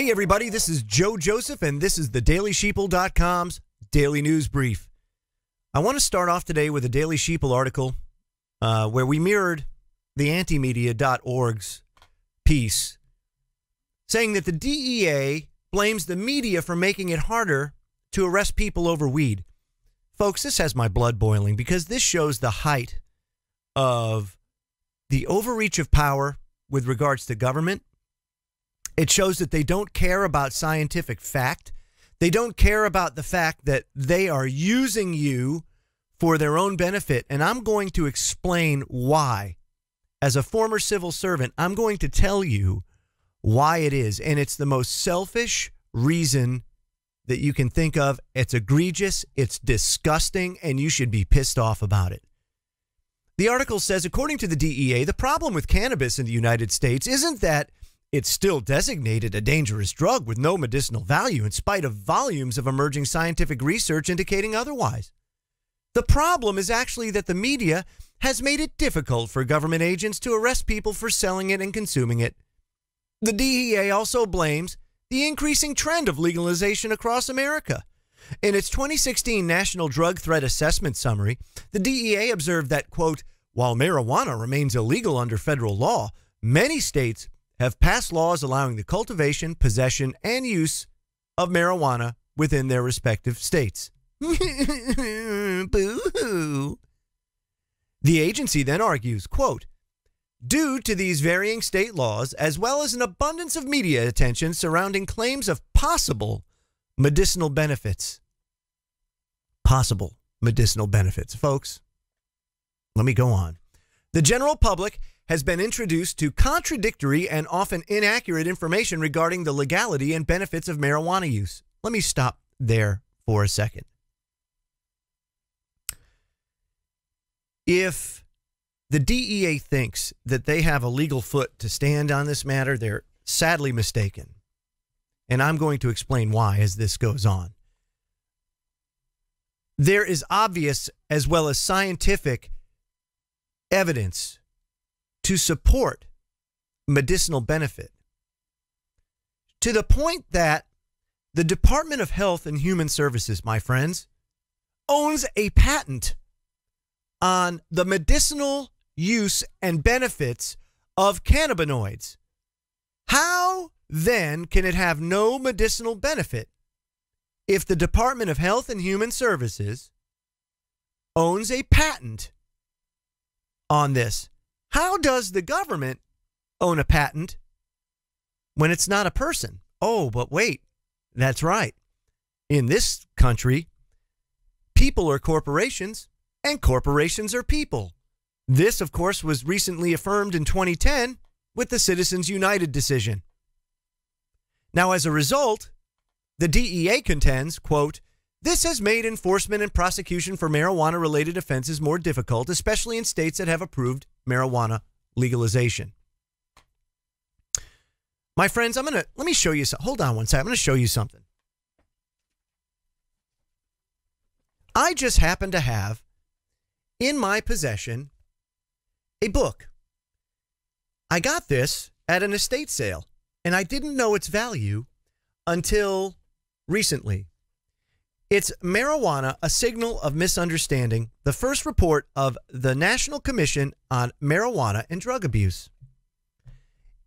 Hey, everybody, this is Joe Joseph, and this is the DailySheeple.com's Daily News Brief. I want to start off today with a Daily Sheeple article where we mirrored the antimedia.org's piece saying that the DEA blames the media for making it harder to arrest people over weed. Folks, this has my blood boiling because this shows the height of the overreach of power with regards to government. It shows that they don't care about scientific fact. They don't care about the fact that they are using you for their own benefit. And I'm going to explain why. As a former civil servant, I'm going to tell you why it is. And it's the most selfish reason that you can think of. It's egregious, it's disgusting, and you should be pissed off about it. The article says, according to the DEA, the problem with cannabis in the United States isn't that it's still designated a dangerous drug with no medicinal value in spite of volumes of emerging scientific research indicating otherwise. The problem is actually that the media has made it difficult for government agents to arrest people for selling it and consuming it. The DEA also blames the increasing trend of legalization across America. In its 2016 National Drug Threat Assessment Summary, the DEA observed that, quote, while marijuana remains illegal under federal law, many states have passed laws allowing the cultivation, possession, and use of marijuana within their respective states. Boo-hoo. The agency then argues, quote, due to these varying state laws, as well as an abundance of media attention surrounding claims of possible medicinal benefits. Possible medicinal benefits. Folks, let me go on. The general public has been introduced to contradictory and often inaccurate information regarding the legality and benefits of marijuana use. Let me stop there for a second. If the DEA thinks that they have a legal foot to stand on this matter, they're sadly mistaken. And I'm going to explain why as this goes on. There is obvious as well as scientific evidence to support medicinal benefit, to the point that the Department of Health and Human Services, my friends, owns a patent on the medicinal use and benefits of cannabinoids. How then can it have no medicinal benefit if the Department of Health and Human Services owns a patent on this? How does the government own a patent when it's not a person? Oh, but wait, that's right. In this country, people are corporations and corporations are people. This, of course, was recently affirmed in 2010 with the Citizens United decision. Now, as a result, the DEA contends, quote, this has made enforcement and prosecution for marijuana-related offenses more difficult, especially in states that have approved marijuana legalization. My friends, let me show you something. Hold on one second. I'm going to show you something. I just happen to have in my possession a book. I got this at an estate sale, and I didn't know its value until recently. It's Marijuana, A Signal of Misunderstanding, the first report of the National Commission on Marijuana and Drug Abuse.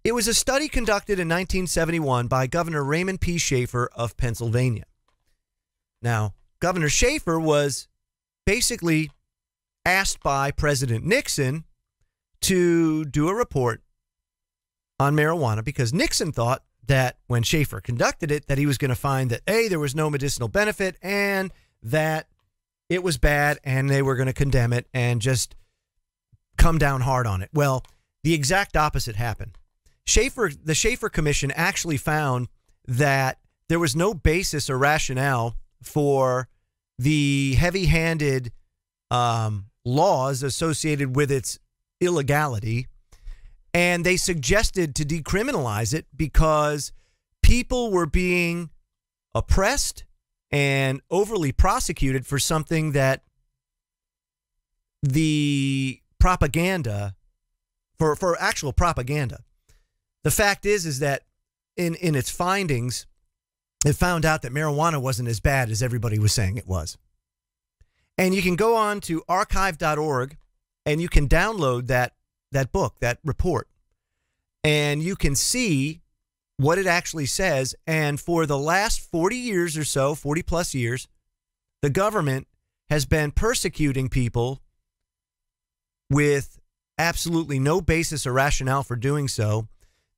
It was a study conducted in 1971 by Governor Raymond P. Schaefer of Pennsylvania. Now, Governor Schaefer was basically asked by President Nixon to do a report on marijuana because Nixon thought that when Schaefer conducted it, that he was going to find that, A, there was no medicinal benefit and that it was bad and they were going to condemn it and just come down hard on it. Well, the exact opposite happened. The Schaefer Commission actually found that there was no basis or rationale for the heavy-handed laws associated with its illegality. And they suggested to decriminalize it because people were being oppressed and overly prosecuted for something that the propaganda, for actual propaganda. The fact is that in its findings, it found out that marijuana wasn't as bad as everybody was saying it was. And you can go on to archive.org and you can download that book, that report, and you can see what it actually says. And for the last 40 years or so, 40 plus years, the government has been persecuting people with absolutely no basis or rationale for doing so.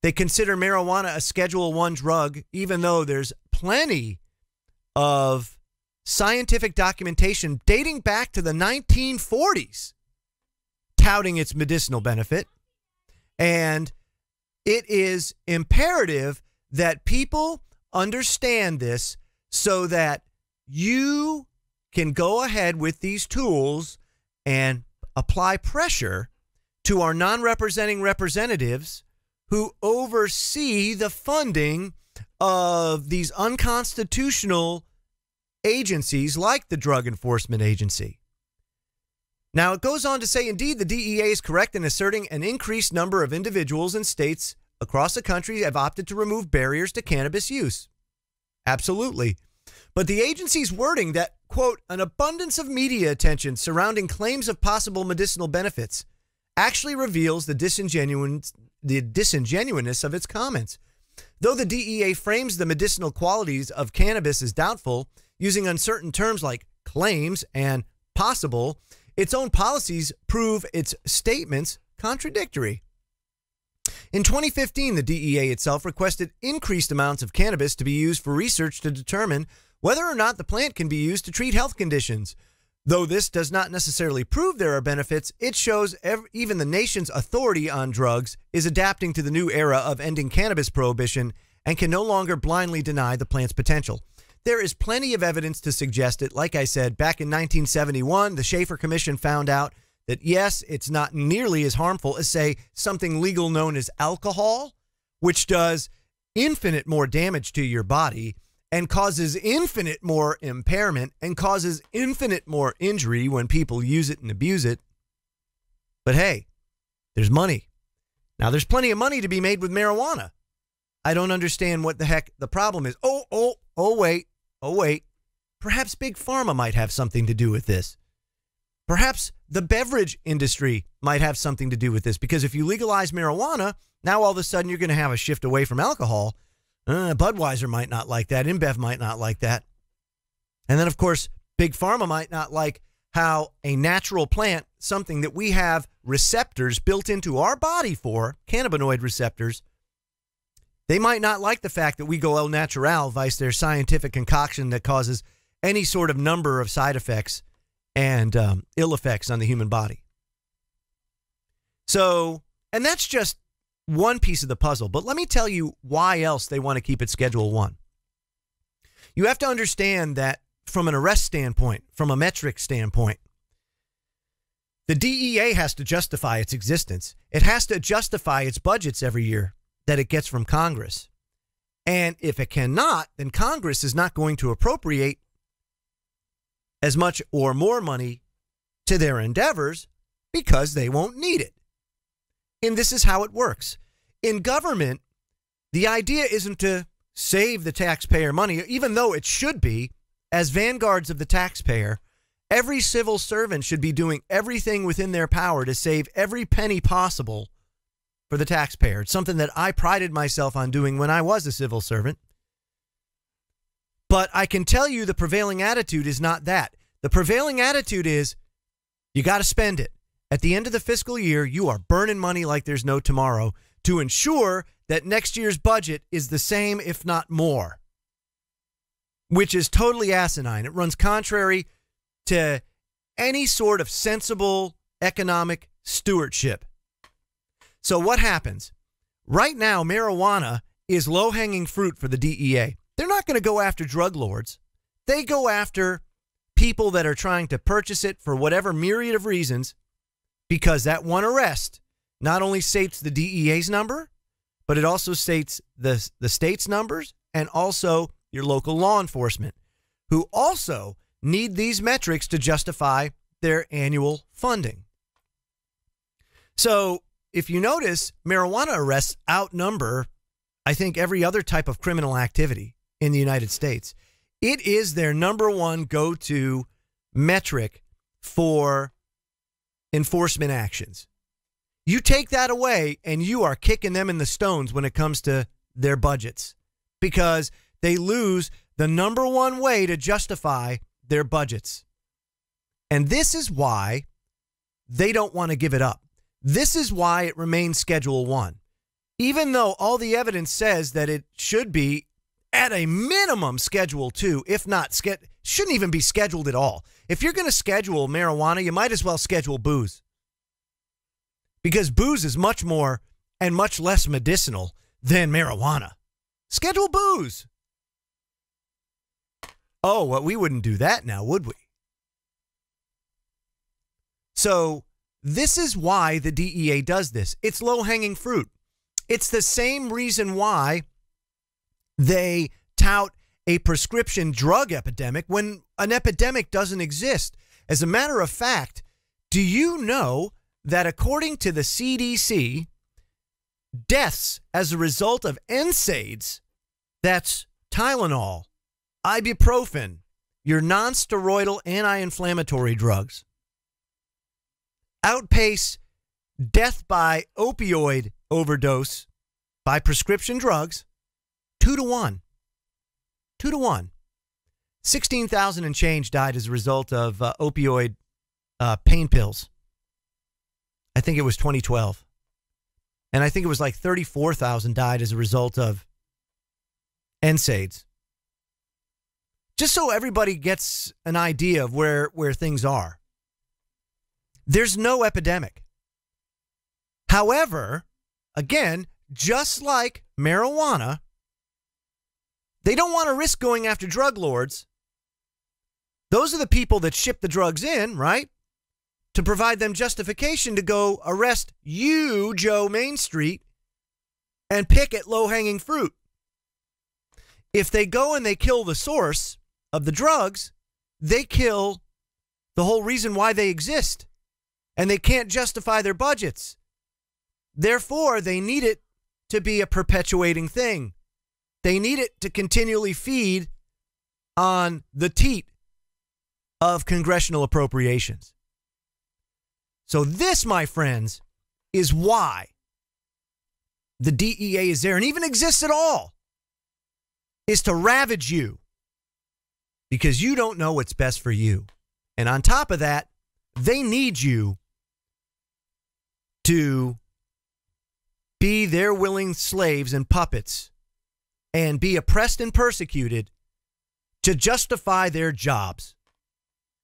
They consider marijuana a Schedule I drug, even though there's plenty of scientific documentation dating back to the 1940s touting its medicinal benefit. And it is imperative that people understand this so that you can go ahead with these tools and apply pressure to our non-representing representatives who oversee the funding of these unconstitutional agencies like the Drug Enforcement Agency. Now, it goes on to say, indeed, the DEA is correct in asserting an increased number of individuals and states across the country have opted to remove barriers to cannabis use. Absolutely. But the agency's wording that, quote, an abundance of media attention surrounding claims of possible medicinal benefits actually reveals the disingenuousness of its comments. Though the DEA frames the medicinal qualities of cannabis as doubtful, using uncertain terms like claims and possible, its own policies prove its statements contradictory. In 2015, the DEA itself requested increased amounts of cannabis to be used for research to determine whether or not the plant can be used to treat health conditions. Though this does not necessarily prove there are benefits, it shows even the nation's authority on drugs is adapting to the new era of ending cannabis prohibition and can no longer blindly deny the plant's potential. There is plenty of evidence to suggest it. Like I said, back in 1971, the Schaefer Commission found out that, yes, it's not nearly as harmful as, say, something legal known as alcohol, which does infinite more damage to your body and causes infinite more impairment and causes infinite more injury when people use it and abuse it. But hey, there's money. Now, there's plenty of money to be made with marijuana. I don't understand what the heck the problem is. Oh, wait. Perhaps Big Pharma might have something to do with this. Perhaps the beverage industry might have something to do with this, because if you legalize marijuana, now all of a sudden you're going to have a shift away from alcohol. Budweiser might not like that. InBev might not like that. And then, of course, Big Pharma might not like how a natural plant, something that we have receptors built into our body for, cannabinoid receptors, they might not like the fact that we go el natural, vice their scientific concoction that causes any sort of number of side effects and ill effects on the human body. So, and that's just one piece of the puzzle. But let me tell you why else they want to keep it Schedule I. You have to understand that from an arrest standpoint, from a metric standpoint, the DEA has to justify its existence. It has to justify its budgets every year that it gets from Congress. And if it cannot, then Congress is not going to appropriate as much or more money to their endeavors because they won't need it. And this is how it works. In government, the idea isn't to save the taxpayer money, even though it should be. As vanguards of the taxpayer, every civil servant should be doing everything within their power to save every penny possible for the taxpayer. It's something that I prided myself on doing when I was a civil servant. But I can tell you the prevailing attitude is not that. The prevailing attitude is you got to spend it. At the end of the fiscal year, you are burning money like there's no tomorrow to ensure that next year's budget is the same, if not more, which is totally asinine. It runs contrary to any sort of sensible economic stewardship. So what happens? Right now, marijuana is low-hanging fruit for the DEA. They're not going to go after drug lords. They go after people that are trying to purchase it for whatever myriad of reasons, because that one arrest not only sates the DEA's number, but it also states the state's numbers and also your local law enforcement, who also need these metrics to justify their annual funding. So if you notice, marijuana arrests outnumber I think, every other type of criminal activity in the United States. It is their number one go-to metric for enforcement actions. You take that away and you are kicking them in the stones when it comes to their budgets, because they lose the number one way to justify their budgets. And this is why they don't want to give it up. This is why it remains Schedule 1. Even though all the evidence says that it should be at a minimum Schedule 2, if not, shouldn't even be scheduled at all. If you're going to schedule marijuana, you might as well schedule booze. Because booze is much more and much less medicinal than marijuana. Schedule booze. Oh, well, we wouldn't do that now, would we? So this is why the DEA does this. It's low-hanging fruit. It's the same reason why they tout a prescription drug epidemic when an epidemic doesn't exist. As a matter of fact, do you know that according to the CDC, deaths as a result of NSAIDs, that's Tylenol, ibuprofen, your non-steroidal anti-inflammatory drugs, outpace death by opioid overdose by prescription drugs 2-to-1. 2-to-1. 16,000 and change died as a result of opioid pain pills. I think it was 2012. And I think it was like 34,000 died as a result of NSAIDs. Just so everybody gets an idea of where things are. There's no epidemic. However, again, just like marijuana, they don't want to risk going after drug lords. Those are the people that ship the drugs in, right? To provide them justification to go arrest you, Joe Main Street, and pick at low-hanging fruit. If they go and they kill the source of the drugs, they kill the whole reason why they exist. And they can't justify their budgets. Therefore, they need it to be a perpetuating thing. They need it to continually feed on the teat of congressional appropriations. So this, my friends, is why the DEA is there and even exists at all, is to ravage you because you don't know what's best for you. And on top of that, they need you to be their willing slaves and puppets and be oppressed and persecuted to justify their jobs.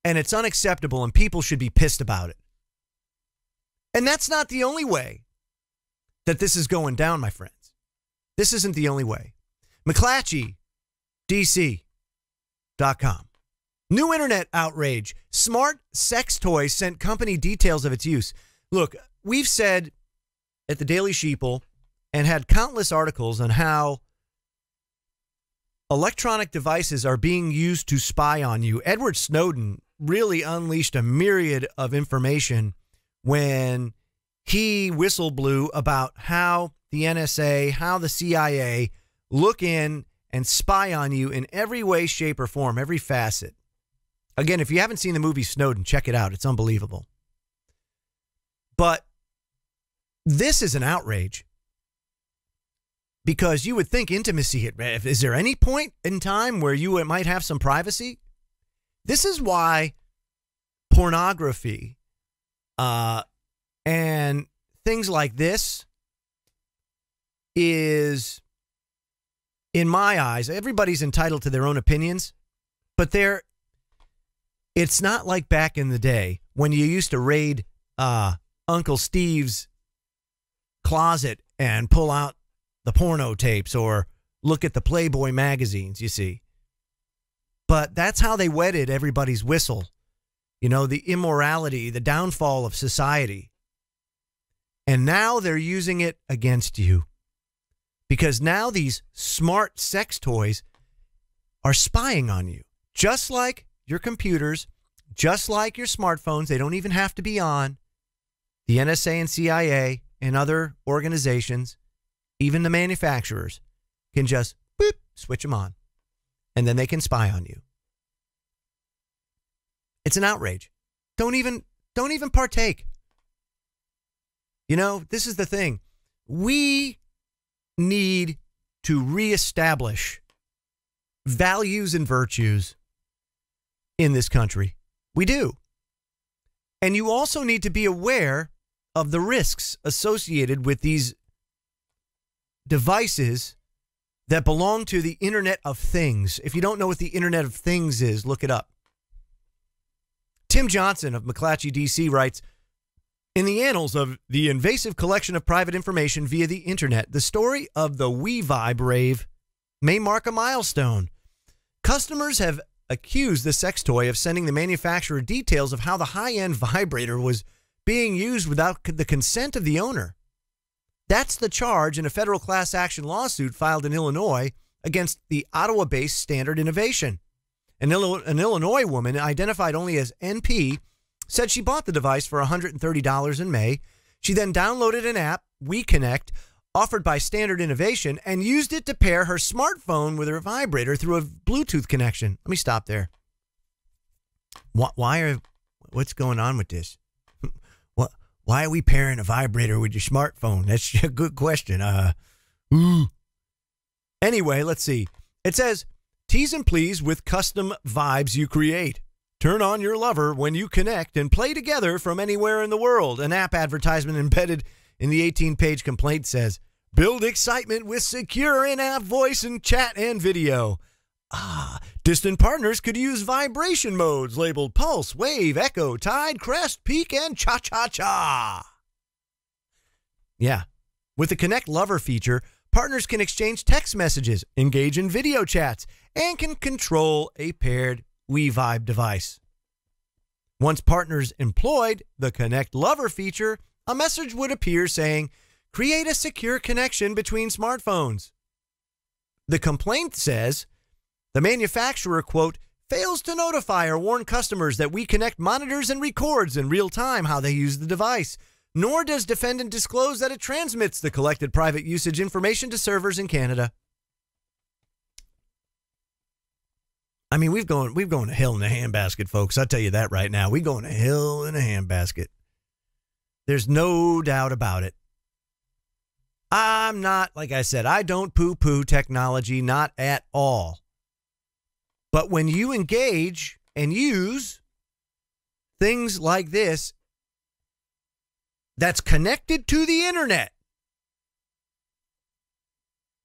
And it's unacceptable, and people should be pissed about it. And that's not the only way that this is going down, my friends. This isn't the only way. McClatchy, DC.com. New internet outrage. Smart sex toys sent company details of its use. Look, we've said at the Daily Sheeple and had countless articles on how electronic devices are being used to spy on you. Edward Snowden really unleashed a myriad of information when he whistle blew about how the NSA, how the CIA look in and spy on you in every way, shape, or form, every facet. Again, if you haven't seen the movie Snowden, check it out. It's unbelievable. But this is an outrage because you would think intimacy, is there any point in time where you might have some privacy? This is why pornography and things like this is, in my eyes, everybody's entitled to their own opinions, but it's not like back in the day when you used to raid Uncle Steve's closet and pull out the porno tapes or look at the Playboy magazines, you see. But that's how they wetted everybody's whistle. You know, the immorality, the downfall of society. And now they're using it against you. Because now these smart sex toys are spying on you. Just like your computers, just like your smartphones. They don't even have to be on. The NSA and CIA and other organizations, even the manufacturers, can just boop, switch them on. And then they can spy on you. It's an outrage. Don't even partake. You know, this is the thing. We need to reestablish values and virtues in this country. We do. And you also need to be aware of the risks associated with these devices that belong to the Internet of Things. If you don't know what the Internet of Things is, look it up. Tim Johnson of McClatchy, D.C. writes, in the annals of the invasive collection of private information via the Internet, the story of the WeVibe rave may mark a milestone. Customers have accused the sex toy of sending the manufacturer details of how the high-end vibrator was being used without the consent of the owner. That's the charge in a federal class action lawsuit filed in Illinois against the Ottawa-based Standard Innovation. An Illinois woman identified only as NP said she bought the device for $130 in May. She then downloaded an app, WeConnect, offered by Standard Innovation, and used it to pair her smartphone with her vibrator through a Bluetooth connection. Let me stop there. What's going on with this? Why are we pairing a vibrator with your smartphone? That's a good question. Anyway, let's see. It says, tease and please with custom vibes you create. Turn on your lover when you connect and play together from anywhere in the world. An app advertisement embedded in the 18-page complaint says, build excitement with secure in-app voice and chat and video. Distant partners could use vibration modes labeled pulse, wave, echo, tide, crest, peak, and cha-cha-cha. Yeah. With the Connect Lover feature, partners can exchange text messages, engage in video chats, and can control a paired WeVibe device. Once partners employed the Connect Lover feature, a message would appear saying, create a secure connection between smartphones. The complaint says, the manufacturer, quote, fails to notify or warn customers that WeConnect monitors and records in real time how they use the device, nor does defendant disclose that it transmits the collected private usage information to servers in Canada. I mean, we've gone to hell in a handbasket, folks. I'll tell you that right now. We're going to hell in a handbasket. There's no doubt about it. I'm not, like I said, I don't poo-poo technology, not at all. But when you engage and use things like this that's connected to the internet,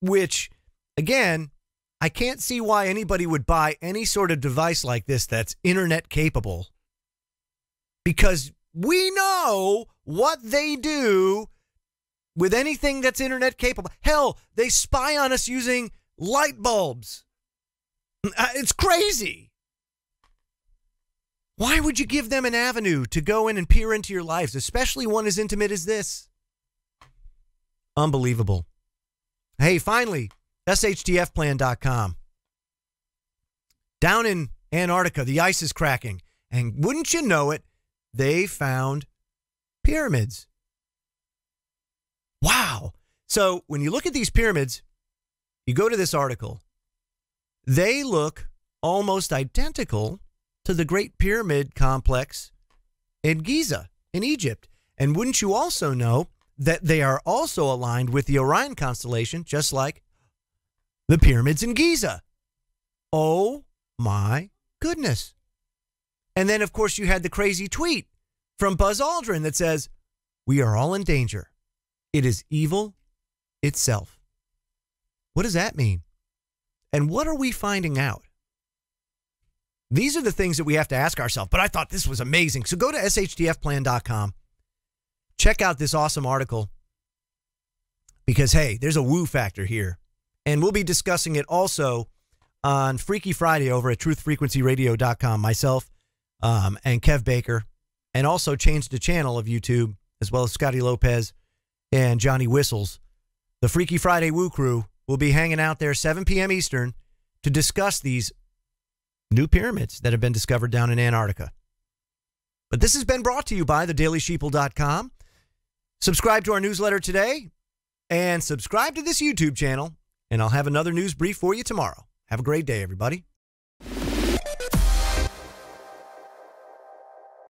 which, again, I can't see why anybody would buy any sort of device like this that's internet capable. Because we know what they do with anything that's internet capable. Hell, they spy on us using light bulbs. It's crazy. Why would you give them an avenue to go in and peer into your lives, especially one as intimate as this? Unbelievable. Hey, finally, shtfplan.com. Down in Antarctica, the ice is cracking. And wouldn't you know it, they found pyramids. Wow. So when you look at these pyramids, you go to this article. They look almost identical to the Great Pyramid complex in Giza in Egypt. And wouldn't you also know that they are also aligned with the Orion constellation, just like the pyramids in Giza? Oh my goodness. And then, of course, you had the crazy tweet from Buzz Aldrin that says, we are all in danger. It is evil itself. What does that mean? And what are we finding out? These are the things that we have to ask ourselves. But I thought this was amazing. So go to shtfplan.com. Check out this awesome article. Because, hey, there's a woo factor here. And we'll be discussing it also on Freaky Friday over at truthfrequencyradio.com. Myself and Kev Baker. And also change the channel of YouTube, as well as Scotty Lopez and Johnny Whistles. The Freaky Friday Woo crew will be hanging out there 7 p.m. Eastern to discuss these new pyramids that have been discovered down in Antarctica. But this has been brought to you by thedailysheeple.com. Subscribe to our newsletter today and subscribe to this YouTube channel And I'll have another news brief for you tomorrow. Have a great day, everybody.